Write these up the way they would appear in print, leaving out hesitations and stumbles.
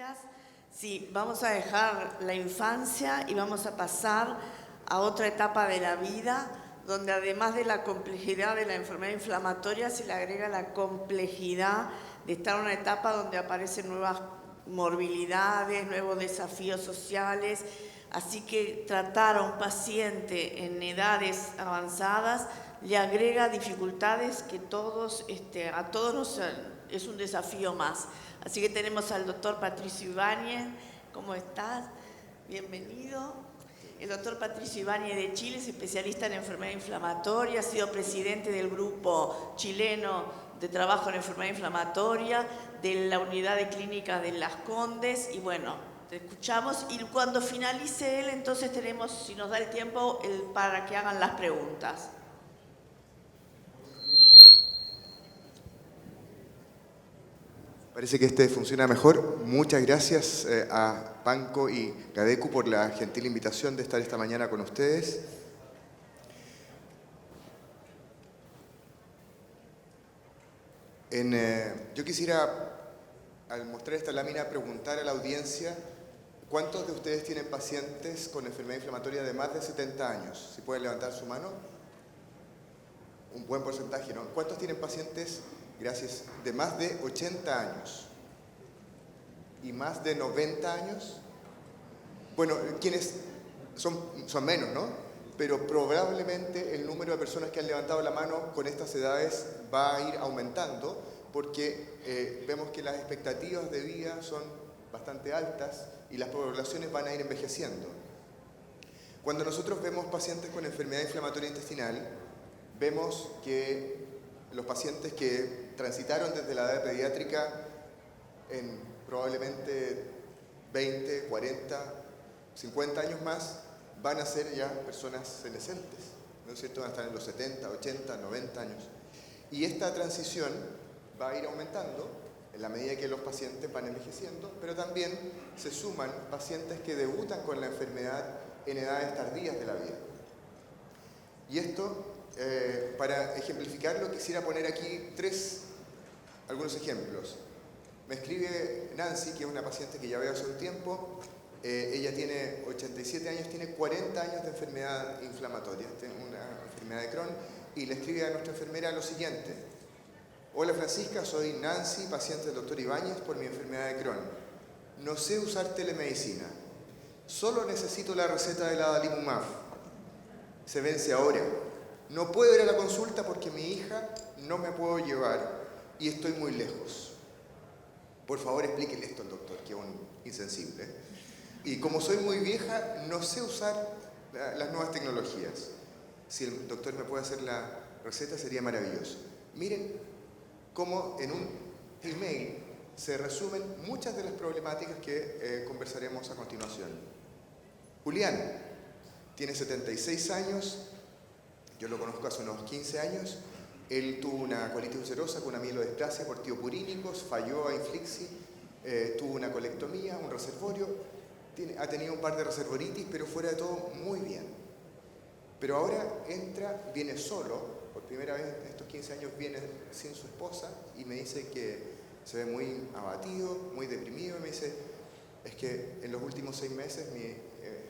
gracias. Sí, vamos a dejar la infancia y vamos a pasar a otra etapa de la vida, donde además de la complejidad de la enfermedad inflamatoria, se le agrega la complejidad de estar en una etapa donde aparecen nuevas morbilidades, nuevos desafíos sociales. Así que tratar a un paciente en edades avanzadas le agrega dificultades que a todos nos es un desafío más. Así que tenemos al doctor Patricio Ibáñez. ¿Cómo estás? Bienvenido. El doctor Patricio Ibáñez de Chile es especialista en enfermedad inflamatoria, ha sido presidente del grupo chileno de trabajo en enfermedad inflamatoria, de la unidad de clínica de Las Condes, y bueno, te escuchamos, y cuando finalice él, entonces tenemos, si nos da el tiempo, para que hagan las preguntas. Parece que este funciona mejor. Muchas gracias a Panco y Gadecu por la gentil invitación de estar esta mañana con ustedes. Yo quisiera, al mostrar esta lámina, preguntar a la audiencia ¿cuántos de ustedes tienen pacientes con enfermedad inflamatoria de más de 70 años? Si pueden levantar su mano. Un buen porcentaje, ¿no? ¿Cuántos tienen pacientes, gracias, de más de 80 años? ¿Y más de 90 años? Bueno, quienes son menos, ¿no? Pero probablemente el número de personas que han levantado la mano con estas edades va a ir aumentando porque vemos que las expectativas de vida son bastante altas y las poblaciones van a ir envejeciendo. Cuando nosotros vemos pacientes con enfermedad inflamatoria intestinal, vemos que los pacientes que transitaron desde la edad pediátrica en probablemente 20, 40, 50 años más, van a ser ya personas senescentes, ¿no es cierto? Van a estar en los 70, 80, 90 años. Y esta transición va a ir aumentando en la medida que los pacientes van envejeciendo, pero también se suman pacientes que debutan con la enfermedad en edades tardías de la vida. Y esto, para ejemplificarlo, quisiera poner aquí algunos ejemplos. Me escribe Nancy, que es una paciente que ya veo hace un tiempo. Ella tiene 87 años, tiene 40 años de enfermedad inflamatoria, tiene una enfermedad de Crohn, y le escribe a nuestra enfermera lo siguiente: hola Francisca, soy Nancy, paciente del doctor Ibáñez por mi enfermedad de Crohn. No sé usar telemedicina, solo necesito la receta del adalimumab. Se vence ahora. No puedo ir a la consulta porque mi hija no me puedo llevar y estoy muy lejos. Por favor, explíquele esto al doctor, que es un insensible. Y como soy muy vieja, no sé usar las nuevas tecnologías. Si el doctor me puede hacer la receta, sería maravilloso. Miren cómo en un email se resumen muchas de las problemáticas que conversaremos a continuación. Julián tiene 76 años, yo lo conozco hace unos 15 años. Él tuvo una colitis ulcerosa con una mielodisplasia por tiopurínicos, falló a Inflixi, tuvo una colectomía, un reservorio, ha tenido un par de reservoritis, pero fuera de todo muy bien. Pero ahora viene solo, por primera vez en estos 15 años viene sin su esposa y me dice que se ve muy abatido, muy deprimido, y me dice, es que en los últimos 6 meses mi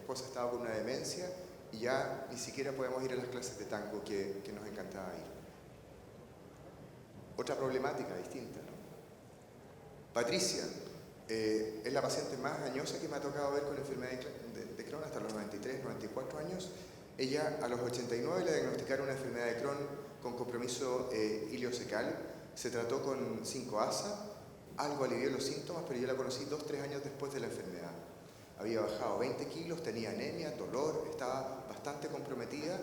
esposa estaba con una demencia y ya ni siquiera podemos ir a las clases de tango que nos encantaba ir. Otra problemática distinta, ¿no? Patricia es la paciente más añosa que me ha tocado ver con enfermedad de Crohn hasta los 93, 94 años. Ella a los 89 le diagnosticaron una enfermedad de Crohn con compromiso ileocecal. Se trató con 5-ASA, algo alivió los síntomas, pero yo la conocí 2-3 años después de la enfermedad. Había bajado 20 kilos, tenía anemia, dolor, estaba bastante comprometida.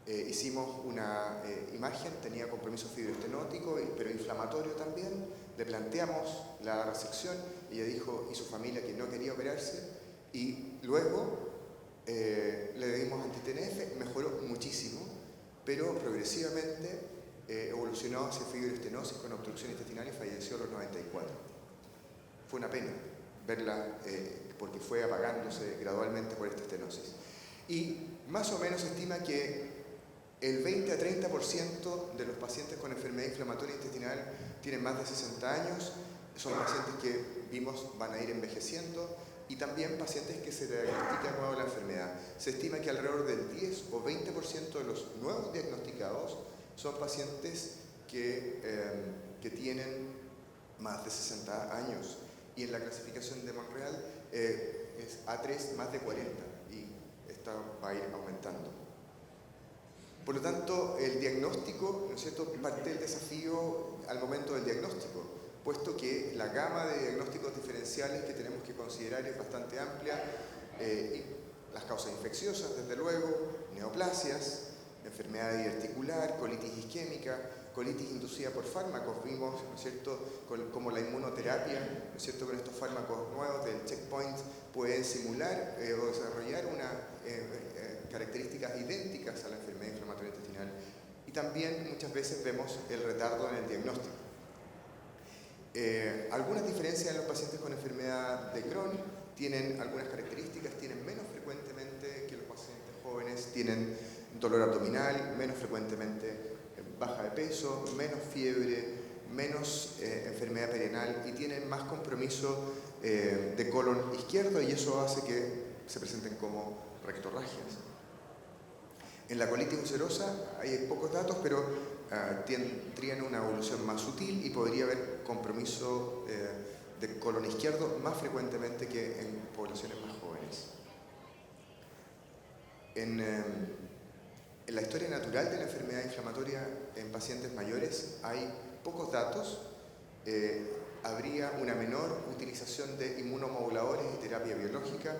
Hicimos una imagen, tenía compromiso fibroestenótico, pero inflamatorio también. Le planteamos la resección, ella dijo, y su familia, que no quería operarse, y luego le dimos anti-TNF, mejoró muchísimo, pero progresivamente evolucionó hacia fibroestenosis con obstrucción intestinal y falleció a los 94. Fue una pena verla porque fue apagándose gradualmente por esta estenosis. Y más o menos se estima que el 20 a 30% de los pacientes con enfermedad inflamatoria intestinal tienen más de 60 años, son pacientes que vimos van a ir envejeciendo, y también pacientes que se diagnostican nuevo la enfermedad. Se estima que alrededor del 10 o 20% de los nuevos diagnosticados son pacientes que tienen más de 60 años, y en la clasificación de Montreal es A3 más de 40, y esta va a ir aumentando. Por lo tanto, el diagnóstico, ¿no es cierto?, parte del desafío al momento del diagnóstico, puesto que la gama de diagnósticos diferenciales que tenemos que considerar es bastante amplia. Las causas infecciosas, desde luego, neoplasias, enfermedad diverticular, colitis isquémica, colitis inducida por fármacos. Vimos, ¿no es cierto?, como la inmunoterapia, ¿no es cierto?, con estos fármacos nuevos del checkpoint pueden simular o desarrollar características idénticas a la enfermedad inflamatoria intestinal. Y también muchas veces vemos el retardo en el diagnóstico. Algunas diferencias en los pacientes con enfermedad de Crohn tienen algunas características, tienen menos frecuentemente que los pacientes jóvenes, tienen dolor abdominal, menos frecuentemente baja de peso, menos fiebre, menos enfermedad perianal, y tienen más compromiso de colon izquierdo, y eso hace que se presenten como rectorragias. En la colitis ulcerosa hay pocos datos, pero tendrían una evolución más sutil y podría haber compromiso de colon izquierdo más frecuentemente que en poblaciones más jóvenes. En la historia natural de la enfermedad inflamatoria en pacientes mayores hay pocos datos. Habría una menor utilización de inmunomoduladores y terapia biológica.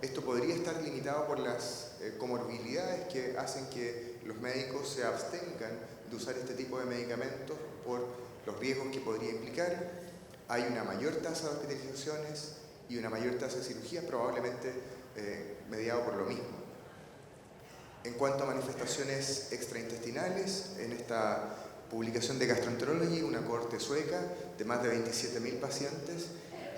Esto podría estar limitado por las comorbilidades que hacen que los médicos se abstengan de usar este tipo de medicamentos por los riesgos que podría implicar. Hay una mayor tasa de hospitalizaciones y una mayor tasa de cirugías, probablemente mediado por lo mismo. En cuanto a manifestaciones extraintestinales, en esta publicación de Gastroenterology, una cohorte sueca de más de 27.000 pacientes,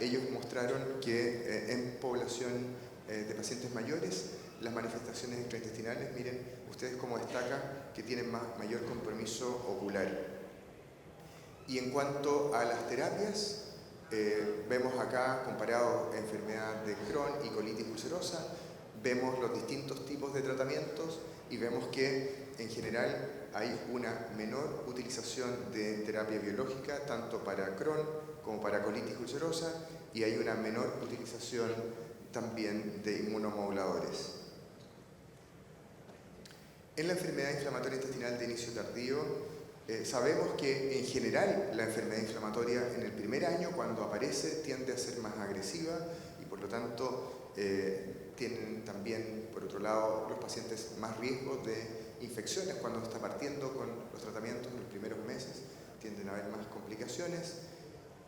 ellos mostraron que en población de pacientes mayores, las manifestaciones extraintestinales, miren ustedes cómo destaca que tienen mayor compromiso ocular. Y en cuanto a las terapias, vemos acá, comparado enfermedad de Crohn y colitis ulcerosa, vemos los distintos tipos de tratamientos y vemos que en general hay una menor utilización de terapia biológica tanto para Crohn como para colitis ulcerosa, y hay una menor utilización también de inmunomoduladores. En la enfermedad inflamatoria intestinal de inicio tardío, sabemos que en general la enfermedad inflamatoria en el primer año, cuando aparece, tiende a ser más agresiva, y por lo tanto tienen también, por otro lado, los pacientes más riesgos de infecciones cuando está partiendo con los tratamientos en los primeros meses, tienden a haber más complicaciones,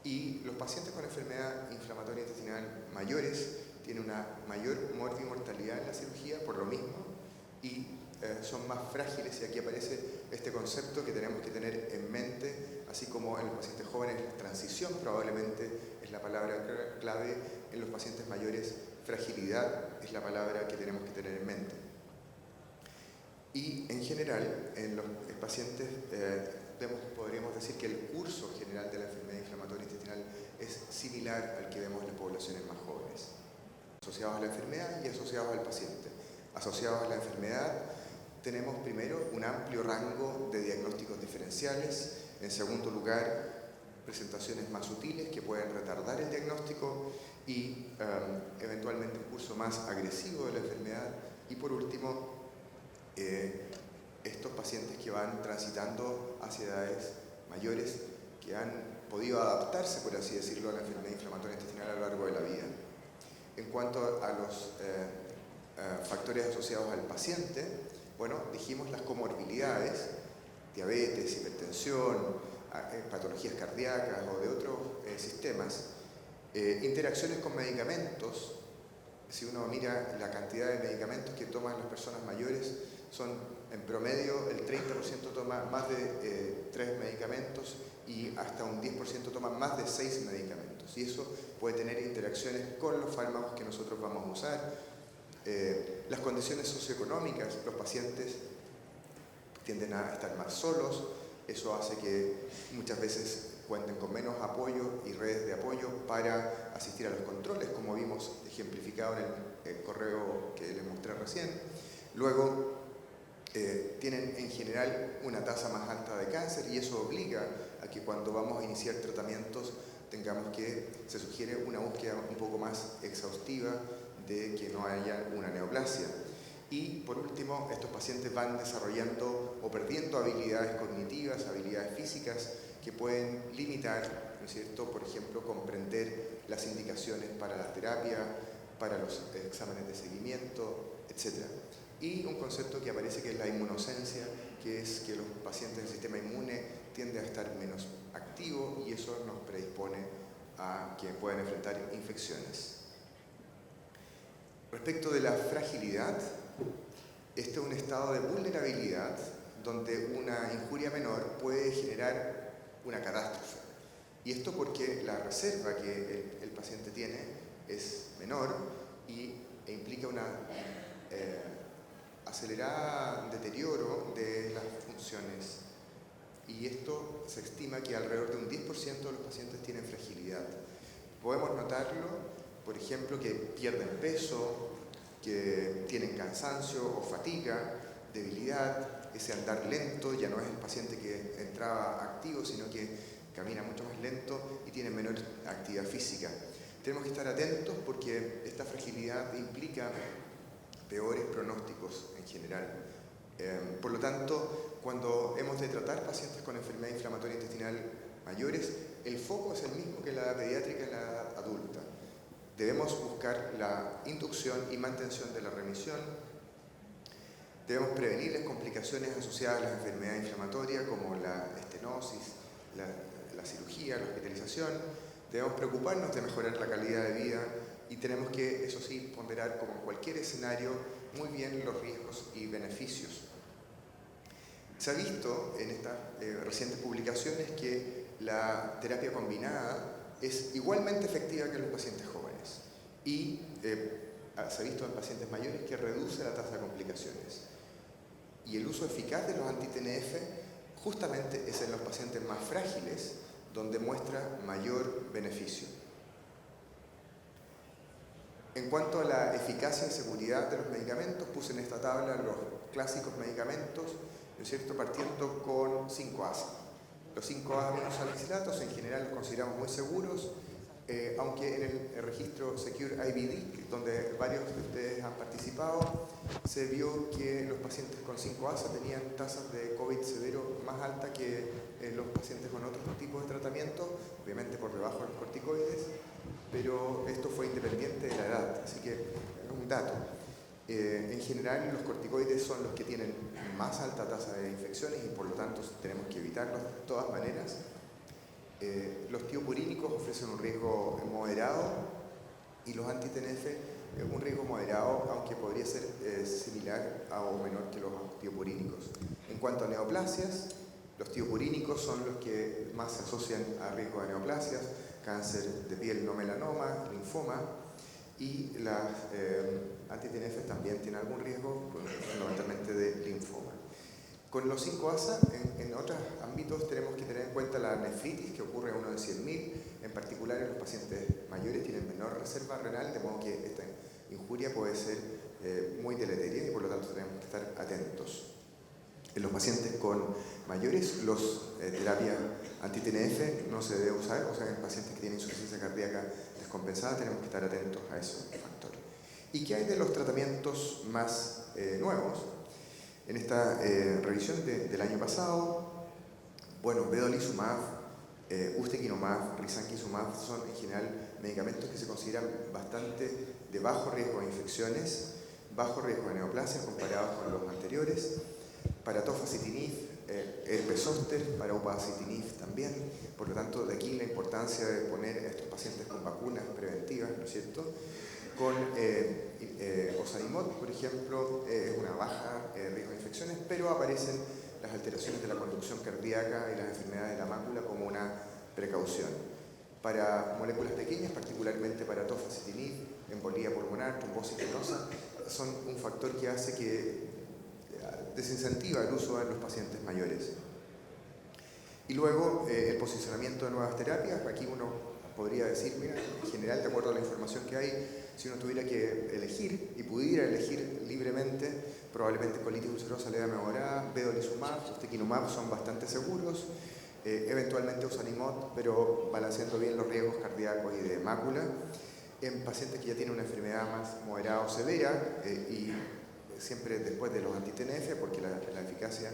y los pacientes con enfermedad inflamatoria intestinal mayores tienen una mayor mortalidad en la cirugía por lo mismo, y son más frágiles, y aquí aparece este concepto que tenemos que tener en mente, así como en los pacientes jóvenes transición probablemente es la palabra clave, en los pacientes mayores fragilidad es la palabra que tenemos que tener en mente. Y en general, en los pacientes podríamos decir que el curso general de la enfermedad inflamatoria intestinal es similar al que vemos en las poblaciones más jóvenes, asociados a la enfermedad y asociados al paciente. Asociados a la enfermedad, tenemos primero un amplio rango de diagnósticos diferenciales. En segundo lugar, presentaciones más sutiles que pueden retardar el diagnóstico y eventualmente un curso más agresivo de la enfermedad. Y por último, estos pacientes que van transitando hacia edades mayores, que han podido adaptarse, por así decirlo, a la enfermedad inflamatoria intestinal a lo largo de la vida. En cuanto a los factores asociados al paciente, bueno, dijimos las comorbilidades, diabetes, hipertensión, patologías cardíacas o de otros sistemas, interacciones con medicamentos. Si uno mira la cantidad de medicamentos que toman las personas mayores, son en promedio el 30% toma más de 3 medicamentos y hasta un 10% toman más de 6 medicamentos. Y eso puede tener interacciones con los fármacos que nosotros vamos a usar. Las condiciones socioeconómicas, los pacientes tienden a estar más solos, eso hace que muchas veces cuenten con menos apoyo y redes de apoyo para asistir a los controles, como vimos ejemplificado en el correo que les mostré recién. Luego, tienen en general una tasa más alta de cáncer y eso obliga a que cuando vamos a iniciar tratamientos se sugiere una búsqueda un poco más exhaustiva de que no haya una neoplasia. Y por último, estos pacientes van desarrollando o perdiendo habilidades cognitivas, habilidades físicas que pueden limitar, ¿no es cierto?, por ejemplo, comprender las indicaciones para la terapia, para los exámenes de seguimiento, etc. Y un concepto que aparece que es la inmunosencia, que es que los pacientes del sistema inmune tienden a estar menos activos y eso nos predispone a que puedan enfrentar infecciones. Respecto de la fragilidad, este es un estado de vulnerabilidad donde una injuria menor puede generar una catástrofe. Y esto porque la reserva que el paciente tiene es menor e implica una acelerada deterioro de las funciones. Y esto se estima que alrededor de un 10% de los pacientes tienen fragilidad. Podemos notarlo, por ejemplo, que pierden peso, que tienen cansancio o fatiga, debilidad, ese andar lento, ya no es el paciente que entraba activo, sino que camina mucho más lento y tiene menor actividad física. Tenemos que estar atentos porque esta fragilidad implica peores pronósticos en general. Por lo tanto, cuando hemos de tratar pacientes con enfermedad inflamatoria intestinal mayores, el foco es el mismo que la pediátrica y la adulta. Debemos buscar la inducción y mantención de la remisión. Debemos prevenir las complicaciones asociadas a la enfermedad inflamatoria como la estenosis, la cirugía, la hospitalización. Debemos preocuparnos de mejorar la calidad de vida y tenemos que, eso sí, ponderar como en cualquier escenario muy bien los riesgos y beneficios. Se ha visto en estas recientes publicaciones que la terapia combinada es igualmente efectiva que en los pacientes jóvenes y se ha visto en pacientes mayores que reduce la tasa de complicaciones. Y el uso eficaz de los anti-TNF justamente es en los pacientes más frágiles donde muestra mayor beneficio. En cuanto a la eficacia y seguridad de los medicamentos, puse en esta tabla los clásicos medicamentos, ¿no es cierto?, partiendo con 5-ASA. Los 5-aminosalicilatos en general los consideramos muy seguros, aunque en el registro Secure IBD, donde varios de ustedes han participado, se vio que los pacientes con 5-ASA tenían tasas de COVID severo más altas que los pacientes con otros tipos de tratamiento, obviamente por debajo de los corticoides, pero esto fue independiente de la edad, así que es un dato. En general, los corticoides son los que tienen más alta tasa de infecciones y por lo tanto tenemos que evitarlos de todas maneras. Los tiopurínicos ofrecen un riesgo moderado y los anti-TNF un riesgo moderado, aunque podría ser similar o menor que los tiopurínicos. En cuanto a neoplasias, los tiopurínicos son los que más se asocian a riesgo de neoplasias, cáncer de piel no melanoma, linfoma, y las anti-TNF también tienen algún riesgo, fundamentalmente de linfoma. Con los 5-ASA, en otros ámbitos tenemos que tener en cuenta la nefritis, que ocurre a uno de 100.000, en particular en los pacientes mayores tienen menor reserva renal, de modo que esta injuria puede ser muy deleteria y por lo tanto tenemos que estar atentos. En los pacientes con mayores, terapia anti-TNF no se debe usar, o sea, en pacientes que tienen insuficiencia cardíaca descompensada tenemos que estar atentos a esos factores. ¿Y qué hay de los tratamientos más nuevos? En esta revisión del año pasado, bueno, vedolizumab, ustekinumab, risankizumab son en general medicamentos que se consideran bastante de bajo riesgo de infecciones, bajo riesgo de neoplasias comparados con los anteriores. Para tofacitinib, herpes zóster, para upadacitinib también. Por lo tanto, de aquí la importancia de poner a estos pacientes con vacunas preventivas, ¿no es cierto? Con osadimod, por ejemplo, es una baja riesgo de infecciones, pero aparecen las alteraciones de la conducción cardíaca y las enfermedades de la mácula como una precaución. Para moléculas pequeñas, particularmente para tofacitinib, embolía pulmonar, trombosis venosa, son un factor que hace que desincentiva el uso en los pacientes mayores. Y luego el posicionamiento de nuevas terapias. Aquí uno podría decir, mira, en general, de acuerdo a la información que hay, si uno tuviera que elegir y pudiera elegir libremente, probablemente colitis ulcerosa leve mejorada, vedolizumab, ustekinumab son bastante seguros, eventualmente usanimod, pero balanceando bien los riesgos cardíacos y de mácula. En pacientes que ya tienen una enfermedad más moderada o severa y siempre después de los anti-TNF, porque la eficacia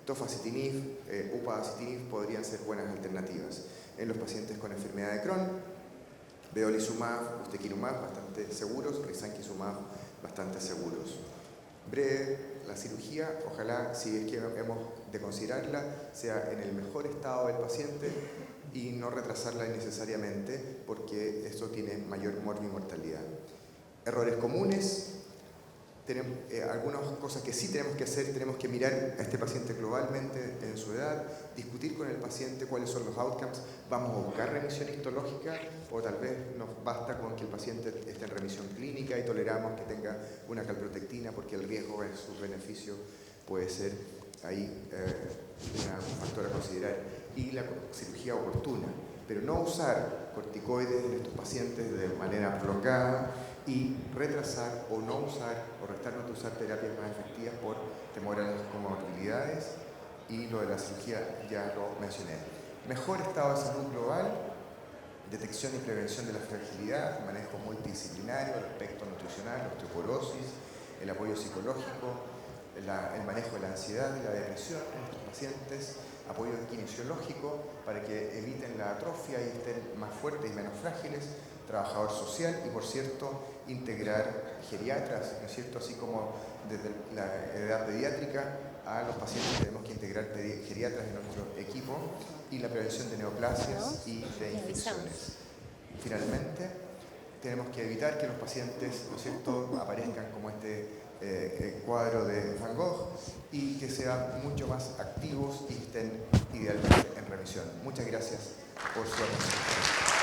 tofacitinib, upadacitinib podrían ser buenas alternativas. En los pacientes con enfermedad de Crohn, vedolizumab, ustekinumab bastante seguros, risankizumab bastante seguros. Breve, la cirugía, ojalá, si es que hemos de considerarla, sea en el mejor estado del paciente y no retrasarla innecesariamente, porque esto tiene mayor morbimortalidad. Errores comunes. Tenemos algunas cosas que sí tenemos que hacer. Tenemos que mirar a este paciente globalmente en su edad, discutir con el paciente cuáles son los outcomes. Vamos a buscar remisión histológica o tal vez nos basta con que el paciente esté en remisión clínica y toleramos que tenga una calprotectina porque el riesgo versus beneficio puede ser ahí un factor a considerar. Y la cirugía oportuna, pero no usar corticoides en estos pacientes de manera prolongada y retrasar o no usar o restarnos de usar terapias más efectivas por temor a las comorbilidades, y lo de la cirugía ya lo mencioné. Mejor estado de salud global, detección y prevención de la fragilidad, manejo multidisciplinario, el aspecto nutricional, la osteoporosis, el apoyo psicológico, el manejo de la ansiedad y la depresión en estos pacientes, apoyo kinesiológico para que eviten la atrofia y estén más fuertes y menos frágiles, trabajador social y, por cierto, integrar geriatras, ¿no es cierto? Así como desde la edad pediátrica a los pacientes tenemos que integrar geriatras en nuestro equipo, y la prevención de neoplasias y de infecciones. Finalmente, tenemos que evitar que los pacientes, ¿no es cierto?, aparezcan como este cuadro de Van Gogh, y que sean mucho más activos y estén idealmente en remisión. Muchas gracias por su atención.